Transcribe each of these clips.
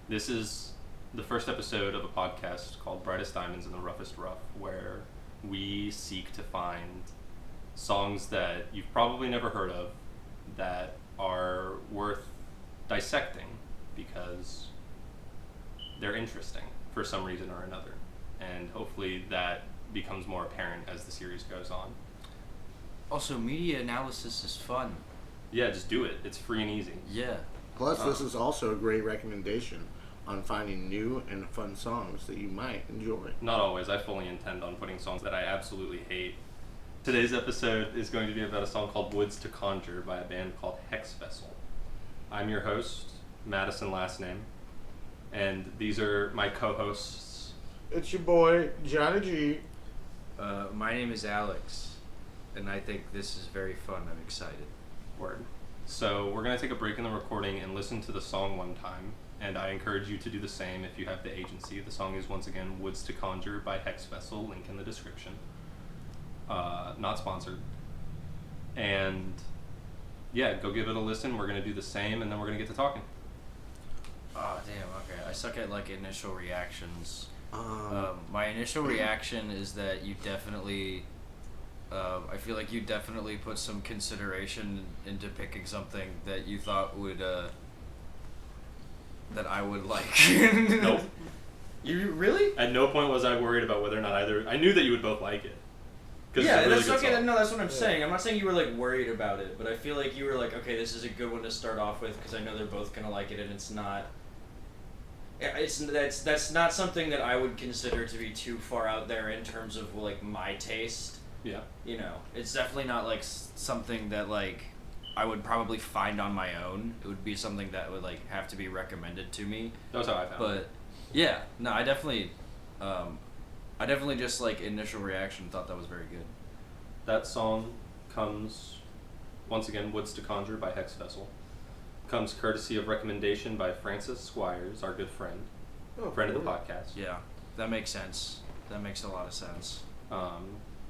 This is the first episode of a podcast called Brightest Diamonds and the Roughest Rough, where we seek to find songs that you've probably never heard of that are worth dissecting because they're interesting for some reason or another. And hopefully that becomes more apparent as the series goes on. Also, media analysis is fun. Yeah, just do it. It's free and easy. Yeah. Plus, this is also a great recommendation on finding new and fun songs that you might enjoy. Not always. I fully intend on putting songs that I absolutely hate. Today's episode is going to be about a song called Woods to Conjure by a band called Hexvessel. I'm your host, Madison last name, and these are my co-hosts. It's your boy, Johnny G. My name is Alex, and I think this is very fun. I'm excited. Word. So we're going to take a break in the recording and listen to the song one time, and I encourage you to do the same if you have the agency. The song is once again Woods to Conjure by Hexvessel, link in the description. Not sponsored. And yeah, go give it a listen. We're going to do the same, and then we're going to get to talking. Oh, damn, okay. I suck at, initial reactions. My initial reaction is that you definitely... I feel like you definitely put some consideration into picking something that you thought would, that I would like. Nope. You really? At no point was I worried about whether or not either... I knew that you would both like it. Yeah, it's a really that's good okay. song. No, that's what I'm saying. I'm not saying you were worried about it, but I feel like you were okay, this is a good one to start off with because I know they're both gonna like it, and it's not. That's not something that I would consider to be too far out there in terms of my taste. Yeah. You know, it's definitely not something that I would probably find on my own. It would be something that would have to be recommended to me. That's how I found it. But yeah, no, I definitely just initial reaction thought that was very good. That song comes, once again, Woods to Conjure by Hexvessel. Comes courtesy of recommendation by Francis Squires, our good friend. Friend of the podcast. Yeah, that makes sense. That makes a lot of sense.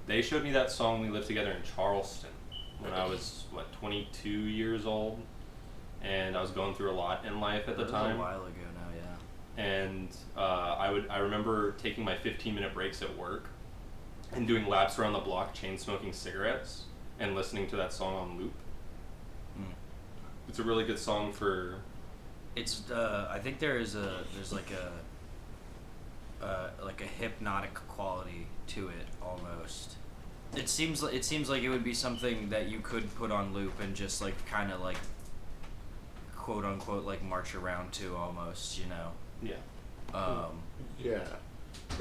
They showed me that song. We lived together in Charleston when I was, 22 years old. And I was going through a lot in life at the time. That was a while ago now, yeah. And I remember taking my 15-minute breaks at work and doing laps around the block chain smoking cigarettes and listening to that song on loop. It's a really good song for... It's I think there's a hypnotic quality to it almost. It seems like it would be something that you could put on loop and just kind of quote unquote march around to almost, you know. Yeah. Yeah.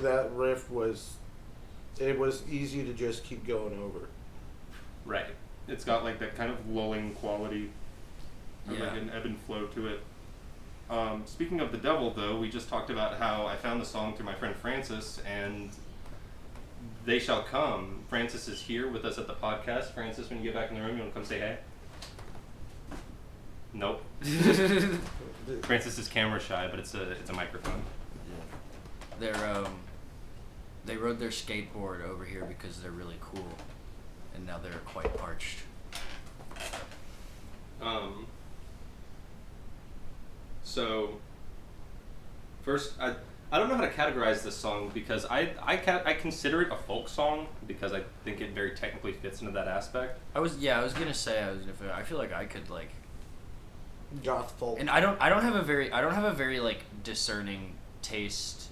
That riff was easy to just keep going over. Right. It's got that kind of lulling quality. Yeah. An ebb and flow to it. Speaking of the devil, though, we just talked about how I found the song through my friend Francis, and They Shall Come. Francis is here with us at the podcast. Francis, when you get back in the room, you want to come say hey? Nope. Francis is camera shy, but it's a microphone. Yeah. They rode their skateboard over here because they're really cool, and now they're quite parched. So, first, I don't know how to categorize this song because I consider it a folk song because I think it very technically fits into that aspect. I was gonna say I feel like I could Goth folk. and I don't have a very discerning taste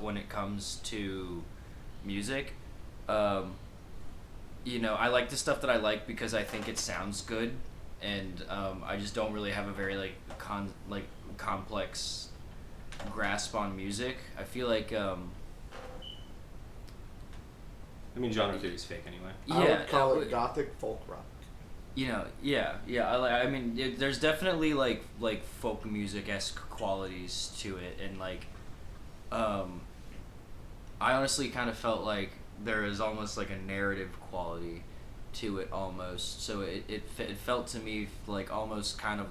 when it comes to music. You know, I like the stuff that I like because I think it sounds good, and I just don't really have a very complex grasp on music. I feel like I mean, genre theory is fake anyway. I would call it gothic folk rock. You know, yeah. I mean, there's definitely folk music-esque qualities to it, and I honestly kind of felt like there is almost a narrative quality to it almost. So it felt to me almost kind of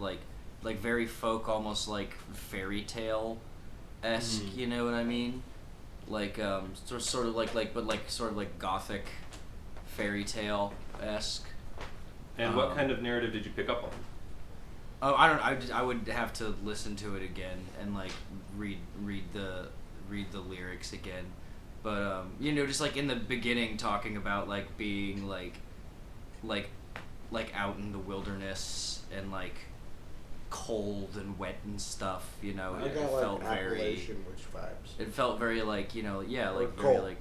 very folk, almost fairy tale esque. You know what I mean? Sort of gothic fairy tale esque. And what kind of narrative did you pick up Oh, I don't. I would have to listen to it again and like read the lyrics again. But just like in the beginning, talking about like being like out in the wilderness and like cold and wet and stuff. I It got felt like very. Appalachian witch vibes. It felt very like very cult. like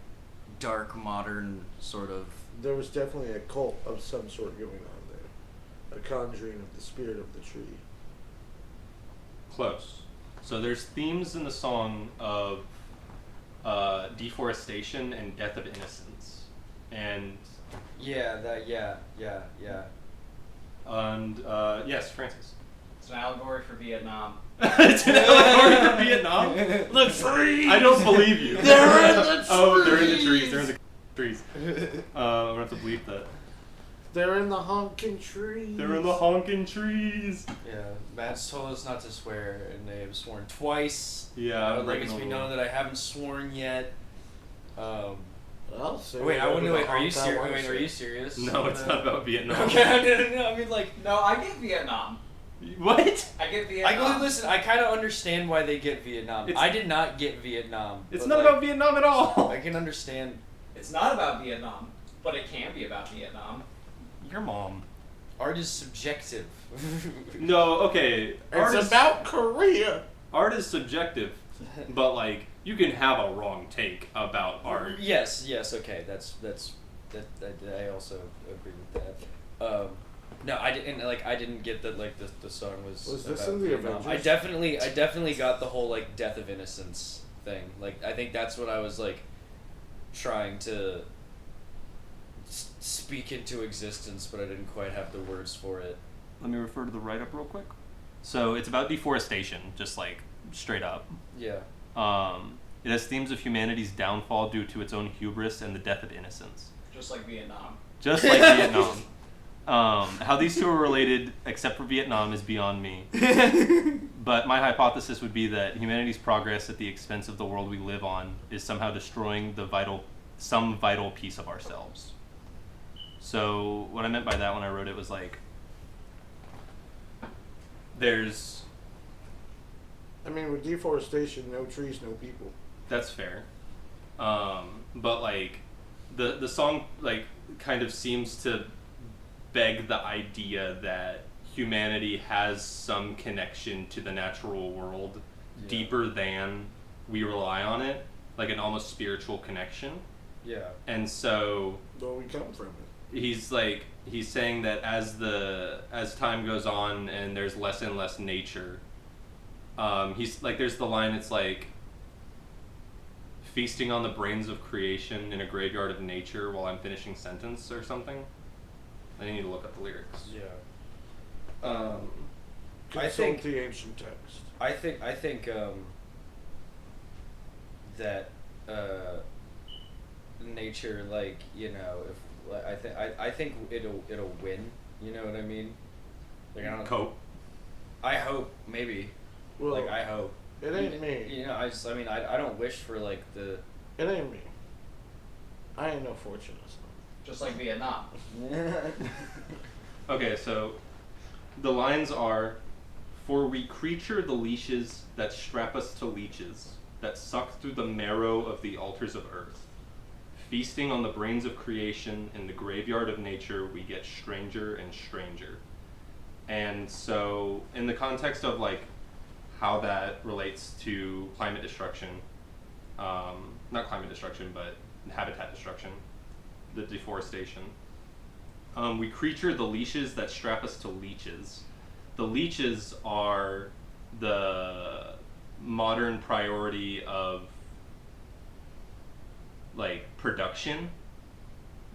dark modern sort of. There was definitely a cult of some sort going on there, a conjuring of the spirit of the tree. Close. So there's themes in the song of deforestation and death of innocence, and and yes, Francis. It's an allegory for Vietnam. It's an allegory for Vietnam. The trees. I don't believe you. They're in the trees. Oh, they're in the trees. They're in the trees. I'm gonna have to bleep that. They're in the honking trees. They're in the honking trees. Yeah, Matt's told us not to swear, and they have sworn twice. Yeah, I would I'm like it breaking to be the known rule. that I haven't sworn yet. I'll say Wait, I whatever wouldn't. the Wait, are you honk I serious? wanna Wait, are say. you serious? No, it's not about Vietnam. Okay, no. I mean, like, No, I get Vietnam. What? I get Vietnam. listen. I kind of understand why they get Vietnam. It's- I did not get Vietnam. It's but, not like, about Vietnam at all. I can understand. It's not about Vietnam, but it can be about Vietnam. Your mom. Art is subjective. No, okay. It's about Korea. Art is subjective, but like you can have a wrong take about art. Yes. Okay. That. I also agree with that. No, I didn't. Like, I didn't get that. Like, the song was. Was this about in the Vietnam. Avengers? I definitely got the whole like death of innocence thing. Like, I think that's what I was like trying to speak into existence, but I didn't quite have the words for it. Let me refer to the write-up real quick. So it's about deforestation, just like straight up. Yeah. It has themes of humanity's downfall due to its own hubris and the death of innocence. Just like Vietnam. Just like Vietnam. How these two are related, except for Vietnam, is beyond me. But my hypothesis would be that humanity's progress at the expense of the world we live on is somehow destroying some vital piece of ourselves. So what I meant by that when I wrote it was like, I mean, with deforestation, no trees, no people. that's fair. But like, the song like kind of seems to beg the idea that humanity has some connection to the natural world deeper than we rely on it, like an almost spiritual connection. Yeah. And so Though we come from it. he's saying that as time goes on and there's less and less nature, he's like, there's the line, it's like feasting on the brains of creation in a graveyard of nature while I'm finishing sentence or something. I need to look up the lyrics. Yeah. Consult I think the ancient text. I think that nature, like, if like, I think it'll win. You know what I mean? Like, I don't. Cope. I hope, maybe. Well, Like, I hope. it ain't me. I don't wish for like the. It ain't me. I ain't no fortunate. Just like Vietnam. Okay, so the lines are, "For we creature the leashes that strap us to leeches, that suck through the marrow of the altars of earth. Feasting on the brains of creation, in the graveyard of nature, we get stranger and stranger." And so, in the context of like how that relates to climate destruction, not climate destruction, but habitat destruction, the deforestation. We creature the leashes that strap us to leeches. The leeches are the modern priority of like production,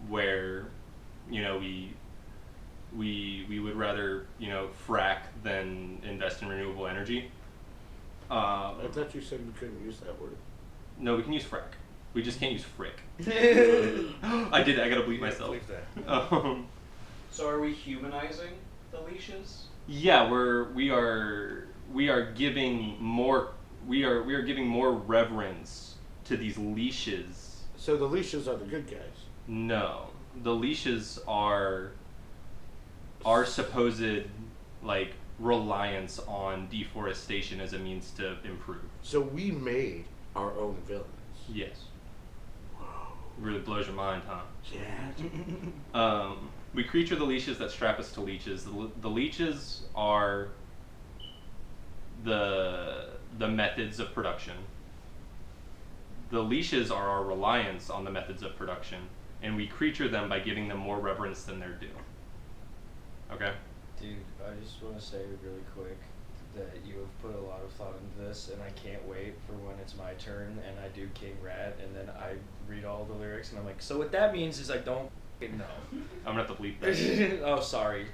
where we would rather frack than invest in renewable energy. I thought you said we couldn't use that word. No, we can use frack. We just can't use frick. I did. I gotta bleep myself. So are we humanizing the leashes? Yeah, we are giving more reverence to these leashes. So the leashes are the good guys. No, the leashes are our supposed like reliance on deforestation as a means to improve. So we made our own villains. Yes. Whoa. Really blows your mind, huh? Yeah. We creature the leashes that strap us to leeches. The leeches are the methods of production. The leashes are our reliance on the methods of production, and we creature them by giving them more reverence than their due. Okay? Dude, I just want to say really quick that you have put a lot of thought into this, and I can't wait for when it's my turn and I do King Rat, and then I read all the lyrics, and I'm like, so what that means is I don't f***ing know. I'm gonna have to bleep that. Oh, sorry.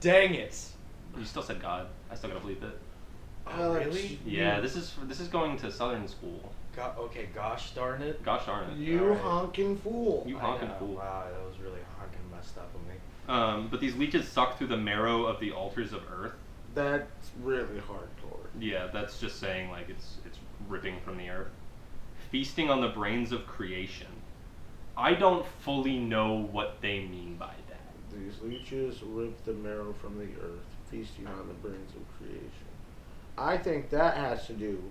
Dang it. You still said God. I still gotta bleep it. Oh, really? Yeah, this is going to Southern school. Okay, gosh darn it. Gosh darn it. You Alright. honking fool. You I honking know. fool. Wow, that was really honking messed up of me. But these leeches suck through the marrow of the altars of Earth. That's really hardcore. Yeah, that's just saying like it's ripping from the earth. Feasting on the brains of creation. I don't fully know what they mean by that. These leeches rip the marrow from the earth, feasting on the brains of creation. I think that has to do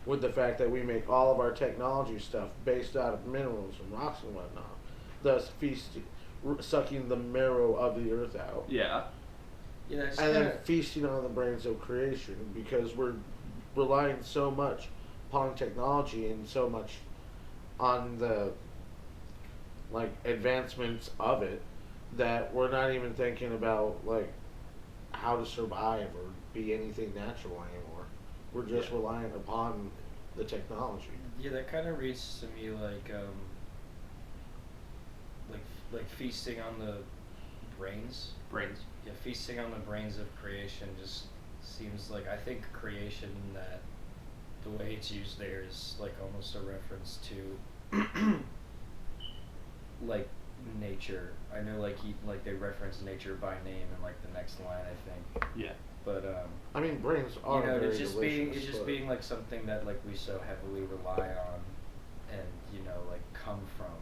with the fact that we make all of our technology stuff based out of minerals and rocks and whatnot, thus sucking the marrow of the earth out. Yeah. Yeah, that's And then feasting on the brains of creation, because we're relying so much upon technology and so much on the like advancements of it that we're not even thinking about like how to survive or be anything natural anymore. We're just relying upon the technology. Yeah, that kind of reads to me like feasting on the brains. Brains. Yeah, feasting on the brains of creation just seems like, I think creation, that the way it's used there is like almost a reference to like nature. I know like they reference nature by name in like the next line, I think. Yeah. But I mean, brains are very it's just delicious, being like something that like we so heavily rely on, and like come from.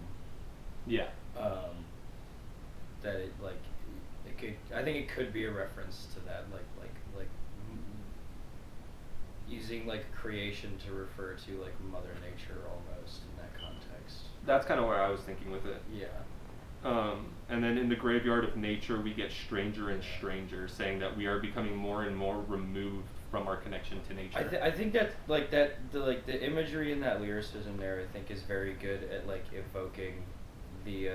Yeah. That it like it could. I think it could be a reference to that, like using like creation to refer to like Mother Nature almost in that context. That's kind of where I was thinking with it. Yeah. And then in the graveyard of nature, we get stranger and stranger, saying that we are becoming more and more removed from our connection to nature. I think that the imagery in that lyricism there, I think, is very good at like evoking the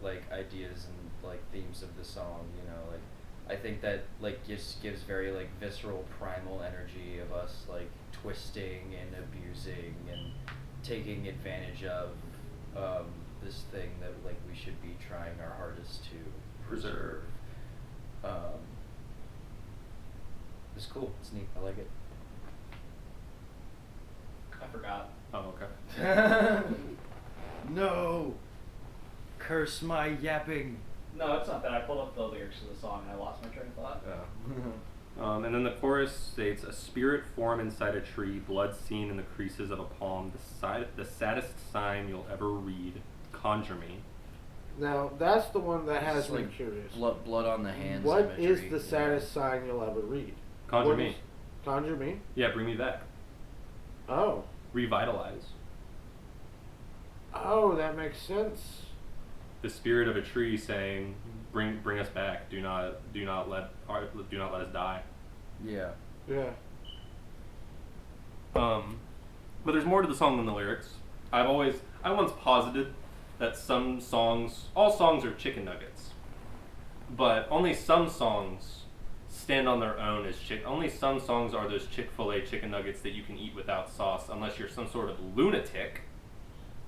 like ideas and like themes of the song. Like I think that like just gives very like visceral primal energy of us like twisting and abusing and taking advantage of this thing that like we should be trying our hardest to preserve. It's cool. It's neat. I like it. I forgot. Oh, okay. No! Curse my yapping. No, it's not that. I pulled up the lyrics of the song and I lost my train of thought. And then the chorus states, a spirit form inside a tree, blood seen in the creases of a palm, the saddest sign you'll ever read, conjure me. Now, that's the one that has It's me like curious. Blood on the hands. What is imagery, the saddest sign you'll ever read? Conjure What me. is- Conjure me? Yeah, bring me back. Oh. Revitalize. Oh, that makes sense. The spirit of a tree saying, bring us back. Do not let us die. Yeah. Yeah. But there's more to the song than the lyrics. I once posited that all songs are chicken nuggets, but only some songs stand on their own as only some songs are those Chick-fil-A chicken nuggets that you can eat without sauce, unless you're some sort of lunatic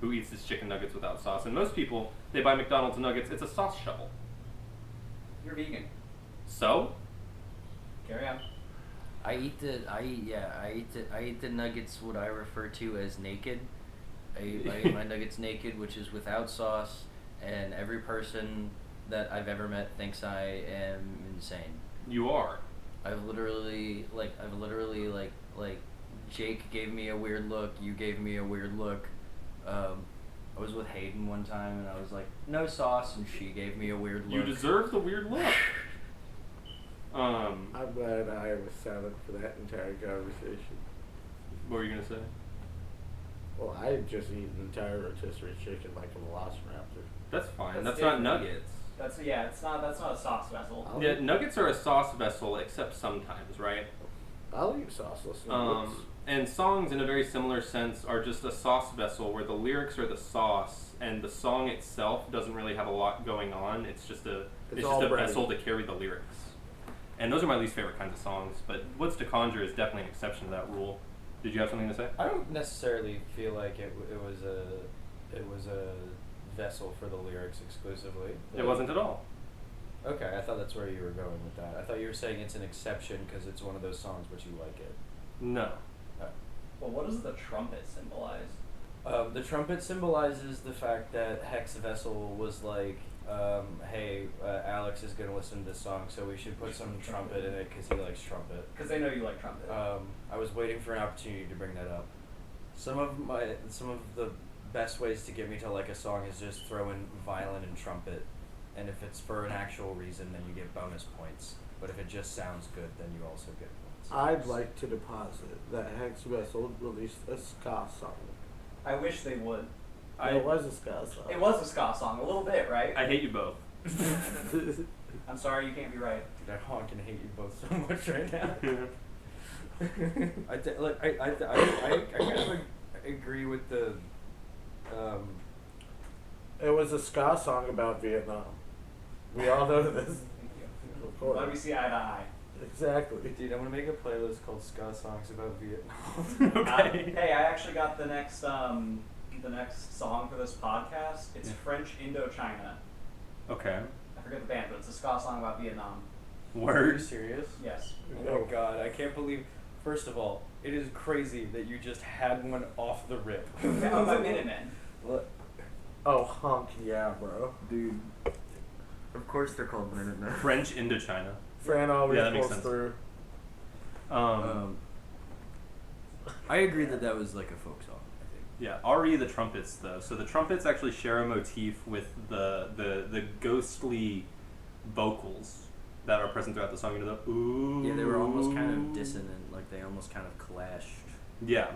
who eats this chicken nuggets without sauce. And most people, they buy McDonald's nuggets, it's a sauce shovel. You're vegan. So? Carry on. I eat the nuggets, what I refer to as naked. I eat my nuggets naked, which is without sauce, and every person that I've ever met thinks I am insane. You are. I've literally Jake gave me a weird look, you gave me a weird look. I was with Hayden one time and I was like, no sauce, and she gave me a weird look. You deserve the weird look. Um, I'm glad I was silent for that entire conversation. what were you gonna say? Well, I had just eaten an entire rotisserie chicken like a velociraptor. That's fine. That's That's not different. nuggets. That's that's not a sauce vessel. Yeah, nuggets are a sauce vessel, except sometimes, right? I'll eat sauceless nuggets. And songs, in a very similar sense, are just a sauce vessel where the lyrics are the sauce, and the song itself doesn't really have a lot going on. It's just a vessel to carry the lyrics. And those are my least favorite kinds of songs. But Woods to Conjure is definitely an exception to that rule. Did you have something to say? I don't necessarily feel like it was a vessel for the lyrics exclusively. It wasn't at all. Okay, I thought that's where you were going with that. I thought you were saying it's an exception because it's one of those songs, but you like it. No. Well, what does the trumpet symbolize? The trumpet symbolizes the fact that Hexvessel was like, hey, Alex is going to listen to this song, so we should put some trumpet in it because he likes trumpet. Because they know you like trumpet. I was waiting for an opportunity to bring that up. Some of the best ways to get me to like a song is just throw in violin and trumpet, and if it's for an actual reason, then you get bonus points. But if it just sounds good, then you also get points. I'd like to deposit that Hexvessel released a ska song. I wish they would. It was a ska song. It was a ska song, a little bit, right? I hate you both. I'm sorry, you can't be right. Dude, I honk and hate you both so much right now. I kind of agree with the. It was a ska song about Vietnam. We all know this. Thank you. Of course. Let me see eye to eye. Exactly. Dude, I'm gonna make a playlist called ska songs about Vietnam. Okay. Hey, I actually got the next song for this podcast. It's Yeah. French Indochina. Okay. I forget the band, but it's a ska song about Vietnam. Are you Word. serious? Yes. Oh my god, I can't believe. First of all, it is crazy that you just had one off the rip. Found by Minutemen. What? Oh, honk, yeah, bro. Dude. Of course they're called Minutemen. French Indochina. Fran always Yeah, that makes pulls sense. through. I agree that was like a folk song, I think. Yeah, RE the trumpets though. So the trumpets actually share a motif with the ghostly vocals that are present throughout the song. You know the ooh. Yeah, they were almost kind of dissonant, like they almost kind of clashed. Yeah,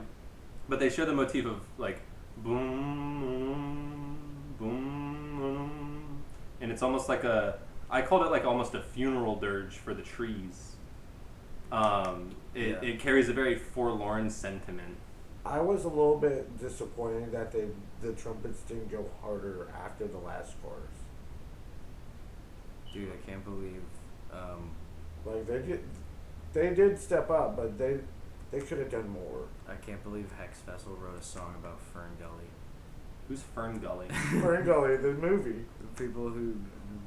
but they share the motif of like boom, boom, boom, and it's almost like I called it like almost a funeral dirge for the trees. It carries a very forlorn sentiment. I was a little bit disappointed that the trumpets didn't go harder after the last chorus. Dude, I can't believe. Like they did step up, but they could have done more. I can't believe Hexvessel wrote a song about Fern Gully. Who's Fern Gully? Fern Gully, the movie. The people who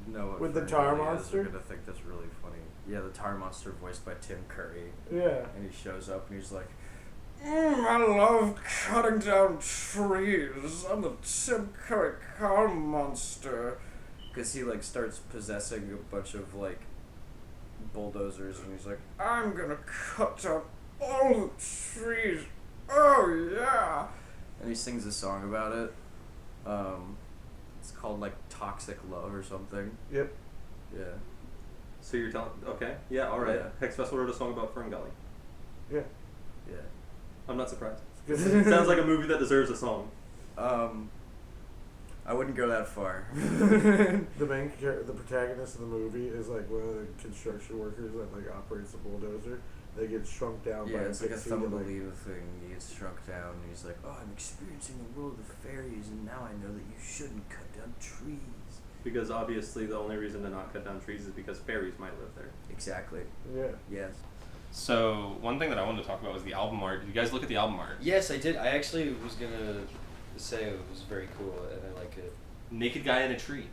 know what With the Fern tar Gully monster? is are gonna think that's really funny. Yeah, the tar monster voiced by Tim Curry, Yeah. and he shows up and he's like, I love cutting down trees. I'm the Tim Curry car monster. Because he like starts possessing a bunch of like bulldozers, and he's like, I'm gonna cut down all the trees. Oh yeah! And he sings a song about it. It's called like Toxic Love or something. Yep. Yeah. So you're telling? Okay. Yeah. All right. Yeah. Hexvessel wrote a song about Fern Gully. Yeah. Yeah. I'm not surprised. It's good. Sounds like a movie that deserves a song. I wouldn't go that far. The protagonist of the movie is like one of the construction workers that like operates the bulldozer. They get shrunk down Yeah, by it's like a pixie to, Thumbelina thing. He gets shrunk down, and he's like, "Oh, I'm experiencing the world of fairies, and now I know that you shouldn't cut down trees." Because obviously the only reason to not cut down trees is because fairies might live there. Exactly. Yeah. Yes. So one thing that I wanted to talk about was the album art. Did you guys look at the album art? Yes, I did. I actually was gonna say it was very cool, and I like it. Naked guy in a tree.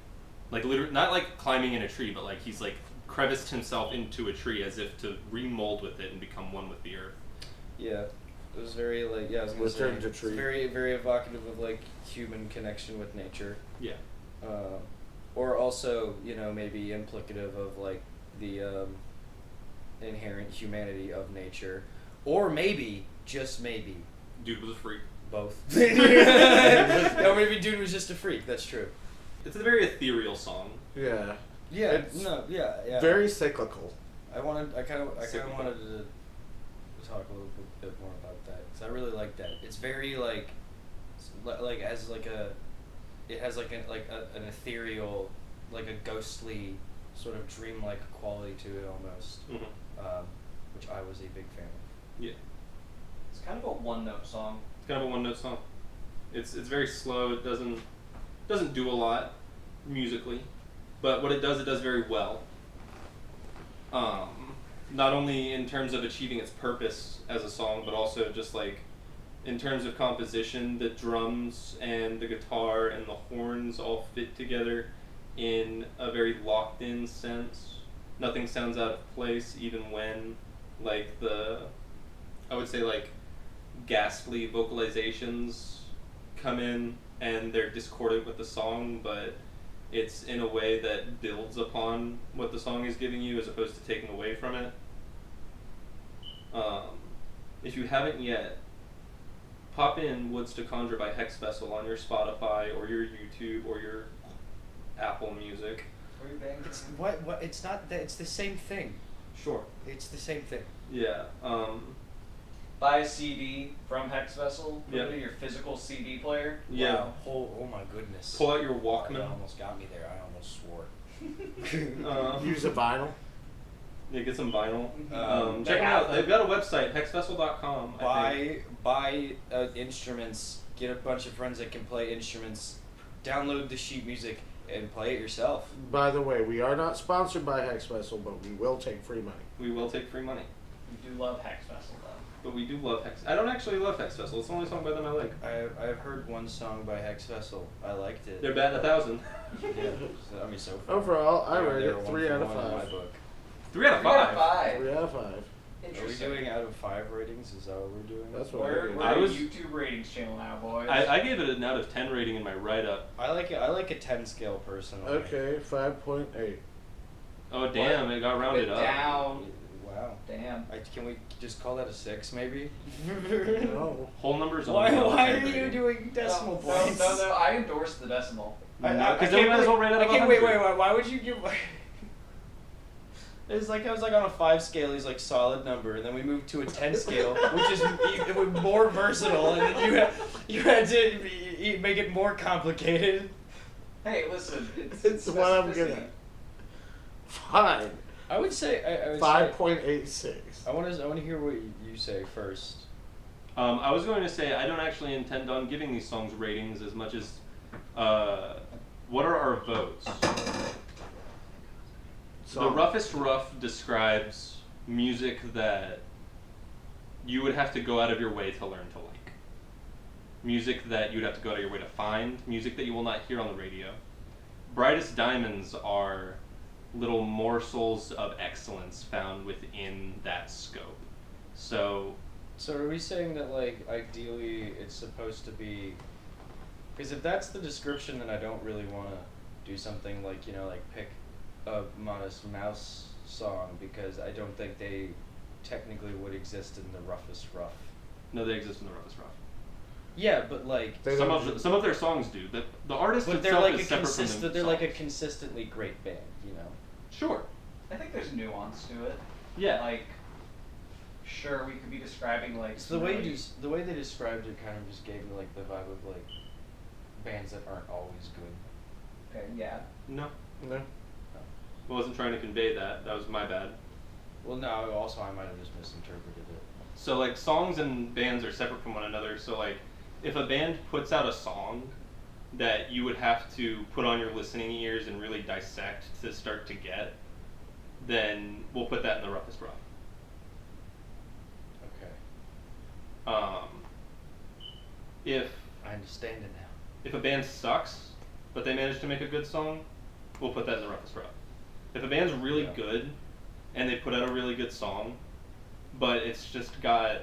Like literally, not like climbing in a tree, but like he's like creviced himself into a tree as if to remold with it and become one with the earth. Yeah, it was very like I was gonna Return say to tree. it's very very evocative of like human connection with nature. Yeah. Or also, maybe implicative of like the inherent humanity of nature, or maybe just maybe Dude was a freak. both. No, maybe dude was just a freak. That's true. It's a very ethereal song. Yeah. Yeah. It's yeah. Very cyclical. I kind of Sick wanted to talk a little bit more about that because I really like that. It's very like as like a, it has like an ethereal, like a ghostly sort of dreamlike quality to it almost, which I was a big fan of. Yeah. It's kind of a one-note song. It's kind of a one-note song. It's very slow. It doesn't do a lot musically, but what it does very well. Not only in terms of achieving its purpose as a song, but also just like in terms of composition, the drums and the guitar and the horns all fit together in a very locked in sense. Nothing sounds out of place, even when like I would say like ghastly vocalizations come in and they're discordant with the song, but it's in a way that builds upon what the song is giving you as opposed to taking away from it. If you haven't yet, pop in Woods to Conjure by Hexvessel on your Spotify or your YouTube or your Apple Music. It's what it's not that, it's the same thing. Sure. It's the same thing. Yeah. Buy a CD from Hexvessel. Put Yeah. it in your physical CD player. Yeah. Wow. Oh my goodness. Pull out your That Walkman. almost got me there. I almost swore. Use a vinyl. Yeah, get some vinyl. They Check it have out. They've got a website, hexvessel.com. I think. Buy instruments. Get a bunch of friends that can play instruments. Download the sheet music and play it yourself. By the way, we are not sponsored by Hexvessel, but we will take free money. We will take free money. We do love Hexvessel though. But we do love Hex. I don't actually love Hexvessel. It's the only song by them I like. I've heard one song by Hexvessel. I liked it. They're batting 1,000. Yeah. So, I mean, so far. Overall, I They're- rate they're it one 3 for out of one in my 5. book. 3 out of 5. 3 out of 5. Are we Interesting. doing out of 5 ratings? Is that what we're doing? That's what We're I a was- YouTube ratings channel now, boys. I gave it an out of 10 rating in my write-up. I like it. I like a 10 scale personally. Okay, 5.8. Oh, damn, it got rounded up. Down. Wow. Damn. Can we just call that a 6 maybe? No. Whole numbers Why only. are you doing decimal no, points? No, I endorse the decimal. No, I 'cause then we might as well rate out of I can't, wait, 100. why would you give... It's like I was like on a 5 scale, he's like solid number, and then we moved to a 10 scale, which is more versatile, and then you had to make it more complicated. Hey, listen, It's what I'm good at. Fine. I would say I would 5.86. I want to hear what you say first. I was going to say I don't actually intend on giving these songs ratings as much as what are our votes? The Roughest Rough describes music that you would have to go out of your way to learn to like. Music that you would have to go out of your way to find. Music that you will not hear on the radio. Brightest Diamonds are little morsels of excellence found within that scope. So are we saying that like ideally it's supposed to be? Because if that's the description, then I don't really want to do something like like pick a Modest Mouse song because I don't think they technically would exist in the Roughest Rough. no, they exist in the Roughest Rough. Yeah, but like Some of their songs do. The artist but they're itself like is a separate from consistent. the They're like a songs. consistently great band, Sure. I think there's nuance to it. Yeah. Like, sure, we could be describing like So the way they described it kind of just gave me like the vibe of like bands that aren't always good. Okay, yeah. No. No. I wasn't trying to convey that. That was my bad. Well, no. Also, I might have just misinterpreted it. So like songs and bands are separate from one another. So like if a band puts out a song that you would have to put on your listening ears and really dissect to start to get, then we'll put that in the Roughest Rough. Okay. If I understand it now. if a band sucks, but they manage to make a good song, we'll put that in the Roughest Rough. If a band's really Yeah. good and they put out a really good song, but it's just got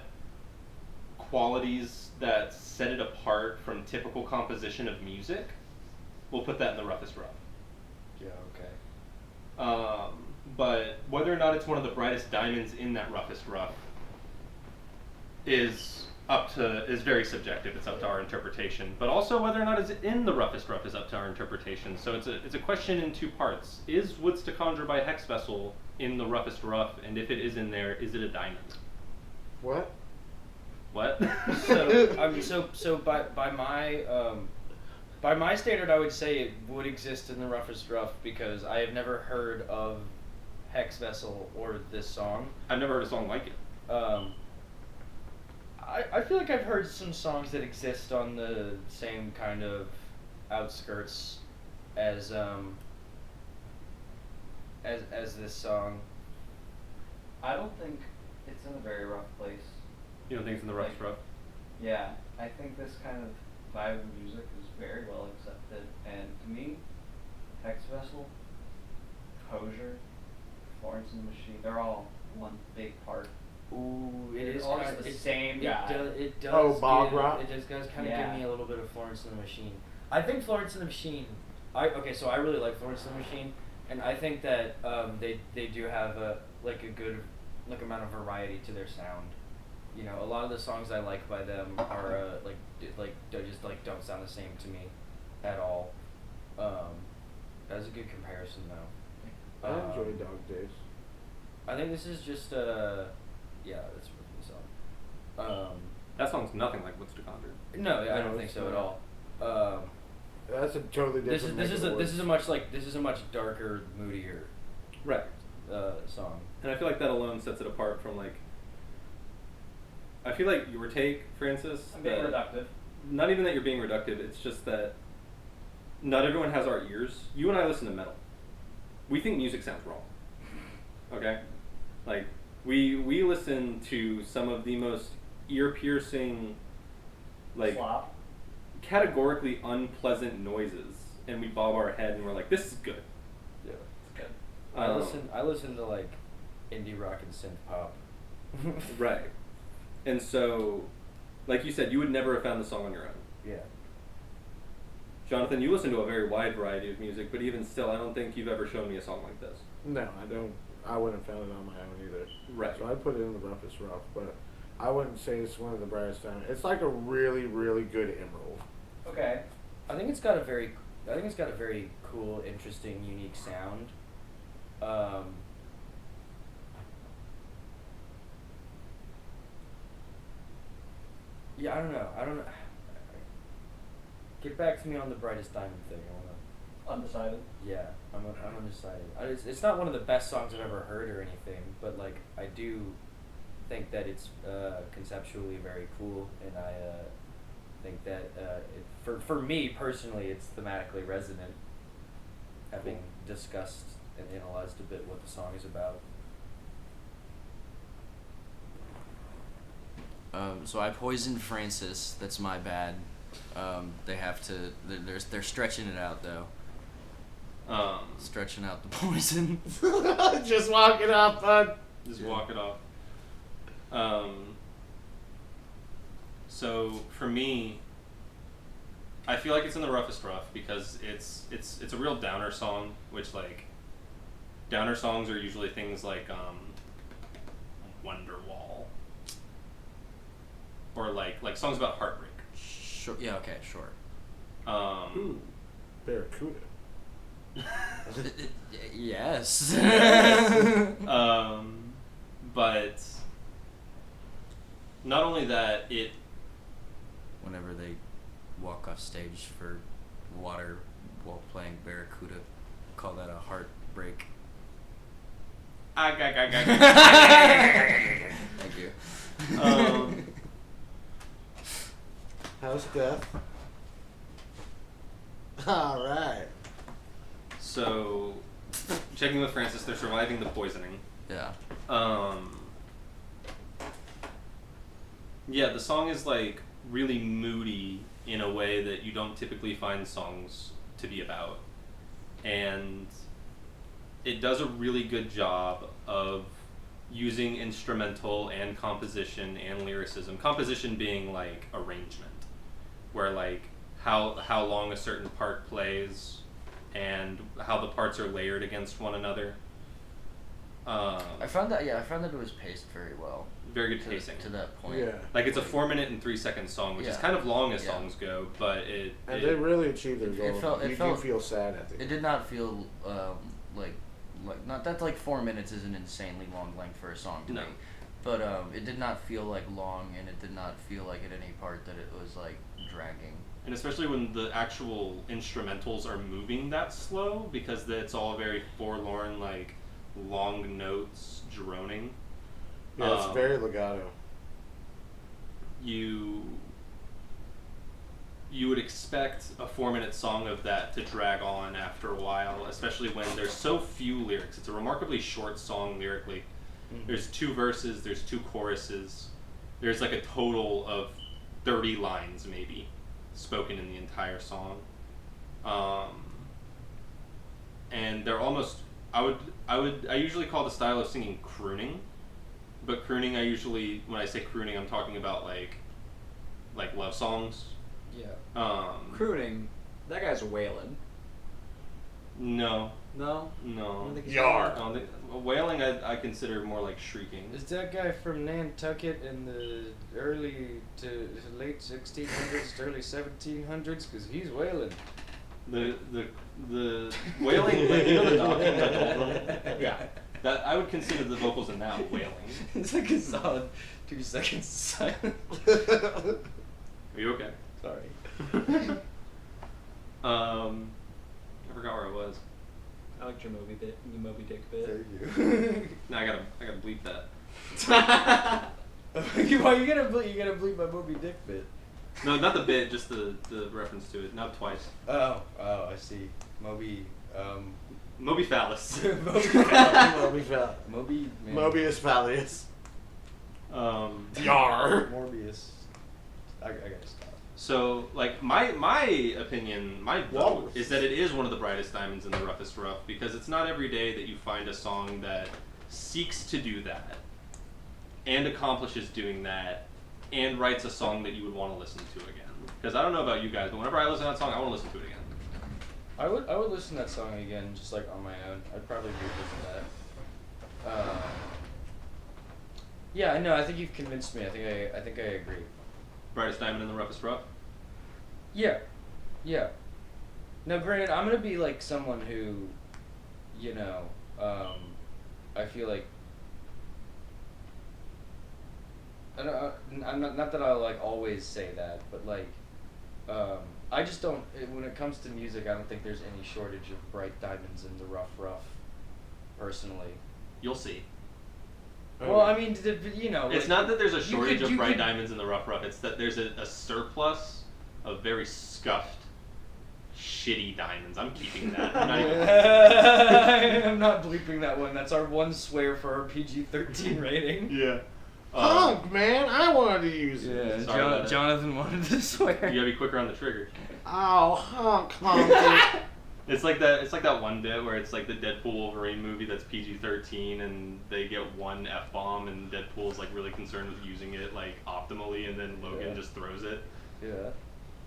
qualities that set it apart from typical composition of music, we'll put that in the Roughest Rough. Yeah. Okay. But whether or not it's one of the brightest diamonds in that Roughest Rough is is very subjective. It's up to our interpretation, but also whether or not it's in the roughest rough is up to our interpretation. So it's a question in two parts. Is Woods to Conjure by Hexvessel in the roughest rough, and if it is in there, is it a diamond? What? What? So by my standard, I would say it would exist in the roughest rough because I have never heard of Hexvessel or this song. I've never heard a song like it. I feel like I've heard some songs that exist on the same kind of outskirts as this song. I don't think it's in a very rough place. You don't think it's in the roughest rough? Yeah, I think this kind of vibe of music is very well accepted, and to me, Hexvessel, Conjure, Florence and the Machine, they're all one big part. Ooh, it It's is almost kind of the same guy. It does. Oh, bog give, rock? It just does kind of Yeah. give me a little bit of Florence and the Machine. I think Florence and the Machine. So I really like Florence and the Machine, and I think that they do have a good amount of variety to their sound. You know, a lot of the songs I like by them are they just don't sound the same to me at all. That's a good comparison though. I enjoy Dog Days. I think this is just yeah, that's a really good song. That song's nothing like Woods to Conjure. No, I No, don't think it's so at not. all. That's a totally This different. is neck of the this is a much darker, moodier Right. song. And I feel like that alone sets it apart from like. I feel like your take, Francis. I'm being that- reductive. Not even that you're being reductive. It's just that not everyone has our ears. You and I listen to metal. We think music sounds wrong. Okay, like we listen to some of the most ear-piercing, like Slop. categorically unpleasant noises, and we bob our head and we're like, "This is good." Yeah, It's good. I listen to like indie rock and synth pop. Right. And so, like you said, you would never have found the song on your own. Yeah. Jonathan, you listen to a very wide variety of music, but even still, I don't think you've ever shown me a song like this. No, I don't. I wouldn't have found it on my own either. Right. So I put it in the roughest rough, but I wouldn't say it's one of the brightest diamonds. It's like a really, really good emerald. Okay. I think it's got a very cool, interesting, unique sound. Yeah, I don't know. Get back to me on the Brightest Diamond thing. Undecided. Yeah, I'm undecided. It's not one of the best songs I've ever heard or anything, but like I do think that it's conceptually very cool, and I think that for me personally, it's thematically resonant. Having discussed and analyzed a bit what the song is about. So I poisoned Francis. That's my bad. They have to. They're stretching it out though. Stretching out the poison. Just walk it off, bud. Just walk it off. So for me, I feel like it's in the roughest rough because it's a real downer song, which like downer songs are usually things like Wonderwall or like songs about heartbreak. Sure. Yeah. Okay. Sure. Ooh, Barracuda. Yes. But not only that, it Whenever they walk off stage for water while playing Barracuda, call that a heartbreak. Thank you. How's death? All right. So checking with Francis, they're surviving the poisoning. Yeah. Yeah, the song is like really moody in a way that you don't typically find songs to be about. And it does a really good job of using instrumental and composition and lyricism. Composition being like arrangement, where like how long a certain part plays and how the parts are layered against one another. I found that it was paced very well. Very good pacing. To that point. Yeah. Like it's a 4-minute and 3-second song, which is Yeah. kind of long as Yeah. songs go, but And they really achieved their goal. You do feel sad at the It end. did not feel like not that like 4 minutes is an insanely long length for a song to No. me, but it did not feel like long, and it did not feel like at any part that it was like dragging. And especially when the actual instrumentals are moving that slow, because it's all very forlorn, like long notes droning. Yeah, it's very legato. You would expect a 4-minute song of that to drag on after a while, especially when there's so few lyrics. It's a remarkably short song lyrically. Mm-hmm. There's 2 verses, there's 2 choruses. There's like a total of 30 lines maybe spoken in the entire song. And they're almost, I usually call the style of singing crooning, but crooning when I say crooning, I'm talking about like love songs. Yeah. Crooning. That guy's wailing. No. No? No. I don't think he's Yar. Wailing I consider more like shrieking. Is that guy from Nantucket in the early to late 1600s, early 1700s? Because he's wailing. The wailing, like, you know the knocking, the doldrum? Yeah. That I would consider the vocals in that wailing. It's like a solid 2 seconds of silence. Are you okay? Sorry. I forgot where I was. I liked your Moby Dick bit. There you. Now I gotta bleep that. Why you gotta bleep my Moby Dick bit? No, not the bit, just the reference to it. Not twice. Oh, I see. Moby Phallus. Moby. Man. Mobius Fallius. Yar. Morbius. I gotta stop. So, like, my opinion, my vote Walrus. is that it is one of the brightest diamonds in the roughest rough, because it's not every day that you find a song that seeks to do that, and accomplishes doing that, and writes a song that you would want to listen to again. Because I don't know about you guys, but whenever I listen to that song, I want to listen to it again. I would listen to that song again, just like on my own. I'd probably revisit that. Yeah, no, I think you've convinced me. I think I agree. Brightest diamond in the roughest rough. Yeah. Now, granted, I'm gonna be like someone who, I feel like. I'm not that I'll like always say that, but like, I just don't. When it comes to music, I don't think there's any shortage of bright diamonds in the rough. Personally. You'll see. Well, I mean, It's like, not that there's a shortage you of bright could- diamonds in the rough. It's that there's a surplus of very scuffed, shitty diamonds. I'm keeping that. I'm not even. I'm not bleeping that one. That's our one swear for our PG-13 rating. Yeah. Honk, man! I wanted to use it. Yeah, Sorry about that. Jonathan wanted to swear. You gotta be quicker on the trigger. Oh, honk, honk. It's like that one bit where it's like the Deadpool Wolverine movie that's PG-13 and they get one F-bomb and Deadpool's like really concerned with using it like optimally, and then Logan just throws it. Yeah.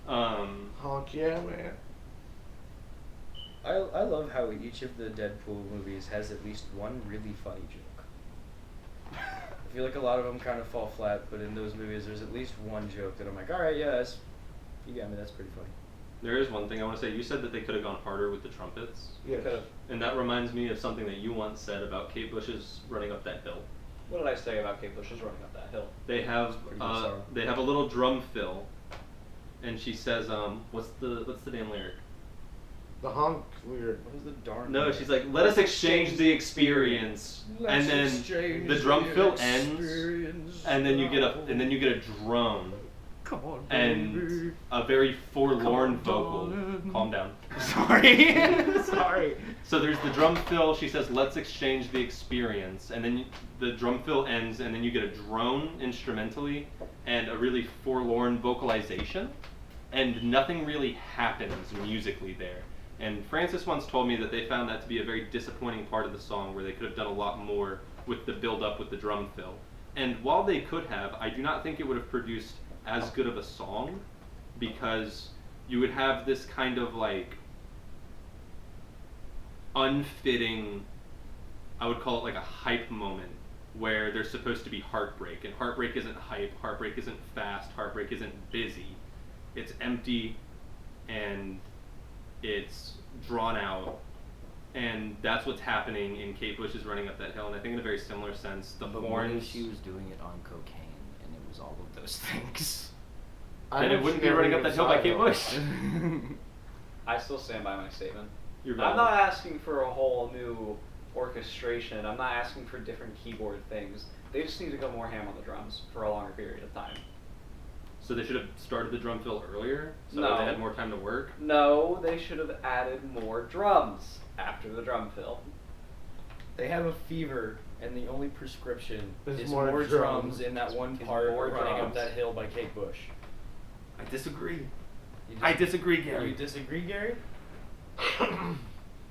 Honk, yeah, man. I love how each of the Deadpool movies has at least one really funny joke. I feel like a lot of them kind of fall flat, but in those movies there's at least one joke that I'm like, alright, yeah, you got me, that's pretty funny. There is one thing I want to say. You said that they could have gone harder with the trumpets. Yes. Could've. And that reminds me of something that you once said about Kate Bush's running up that hill. What did I say about Kate Bush's running up that hill? They have Pretty good song. they have a little drum fill, and she says, what's the damn lyric? The honk weird. What is the darn No, lyric? she's like, let us exchange the experience, and then the drum fill ends, and then you get a drone. Come on, And a very forlorn vocal. darling. Calm down. Sorry. Sorry. So there's the drum fill. She says, "Let's exchange the experience," and then the drum fill ends, and then you get a drone instrumentally and a really forlorn vocalization, and nothing really happens musically there. And Francis once told me that they found that to be a very disappointing part of the song, where they could have done a lot more with the build up with the drum fill. And while they could have, I do not think it would have produced as good of a song, because you would have this kind of like unfitting I would call it like a hype moment where there's supposed to be heartbreak, and heartbreak isn't hype, heartbreak isn't fast, heartbreak isn't busy. It's empty and it's drawn out, and that's what's happening in Kate Bush's Running Up That Hill. And I think in a very similar sense, the But what horns. if she was doing it on cocaine and it was all of those things? Then it wouldn't be Running Up That Hill by Kate Bush. I still stand by my statement. You're I'm valid. not asking for a whole new orchestration. I'm not asking for different keyboard things. They just need to go more ham on the drums for a longer period of time. So they should have started the drum fill earlier, so No. they had more time to work. No, they should have added more drums after the drum fill. They have a fever, and the only prescription There's is more more drums. drums in that one Is part more running up drums. that hill by Kate Bush. I disagree. You I disagree, You Gary. disagree, Gary?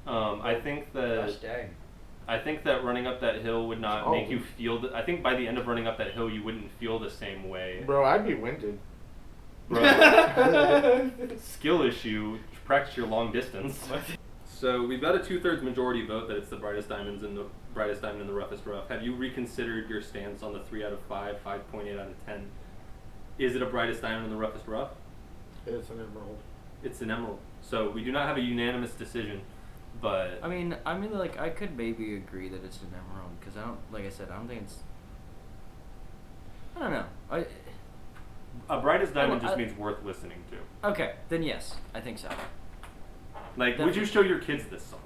I think Gosh that dang. I think that Running Up That Hill would not Oh. make you feel. I think by the end of Running Up That Hill, you wouldn't feel the same way. Bro, I'd be winded. Bro. Skill issue. Practice your long distance. So we've got a 2/3 majority vote that it's the Brightest Diamonds and the Brightest Diamond and the Roughest Rough. Have you reconsidered your stance on the 3 out of 5, 5.8 out of 10? Is it a Brightest Diamond and the Roughest Rough? It's an emerald. It's an emerald. So we do not have a unanimous decision, but I mean, like, I could maybe agree that it's an emerald, because I don't, like I said, I don't think it's, I don't know. a Brightest Diamond I- just means worth listening to. Okay, then yes, I think so. Like, would you show your kids this song?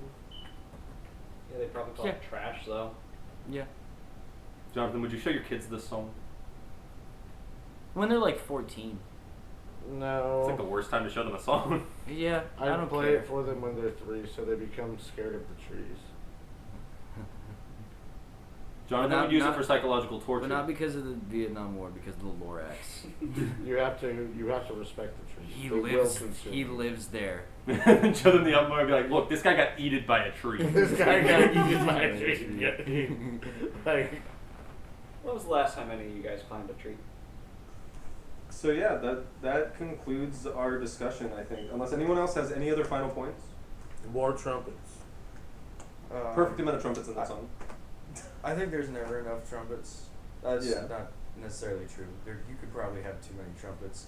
Yeah, they probably call it trash though. Yeah. Jonathan, would you show your kids this song? When they're like 14. No. It's like the worst time to show them a song. Yeah, I I don't play care. it for them when they're 3, so they become scared of the trees. Jonathan Not- would use it not- for psychological torture. But not because of the Vietnam War, because of the Lorax. You have to respect the trees. He They will lives. consume He you. lives there. Show them the umpire and be like, look, this guy got eaten by a tree. This guy got eaten by a tree. Like, When was the last time any of you guys climbed a tree? So yeah, that concludes our discussion, I think. Unless anyone else has any other final points. war trumpets. Perfect amount of trumpets in that I- song. I think there's never enough trumpets. That's Yeah. not necessarily true. You could probably have too many trumpets.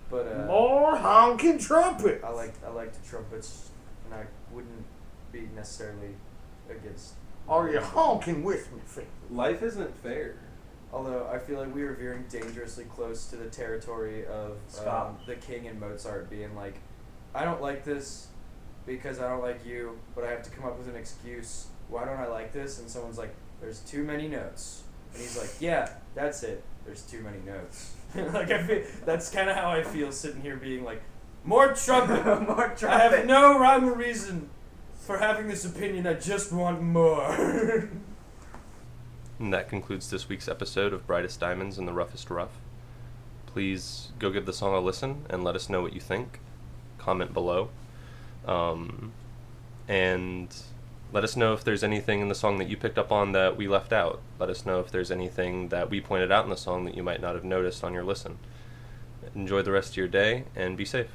But More honking trumpet. I like the trumpets, and I wouldn't be necessarily against. Are you honking with me, Finn? Life isn't fair. Although I feel like we are veering dangerously close to the territory of Stop. the King and Mozart being like, I don't like this because I don't like you, but I have to come up with an excuse. Why don't I like this? And someone's like, there's too many notes. And he's like, yeah, that's it. There's too many notes. Like I feel that's kind of how I feel sitting here being like, more trumpet. More trumpet. I have no rhyme or reason for having this opinion. I just want more. And that concludes this week's episode of Brightest Diamonds and the Roughest Rough. Please go give the song a listen and let us know what you think. Comment below. And let us know if there's anything in the song that you picked up on that we left out. Let us know if there's anything that we pointed out in the song that you might not have noticed on your listen. Enjoy the rest of your day and be safe.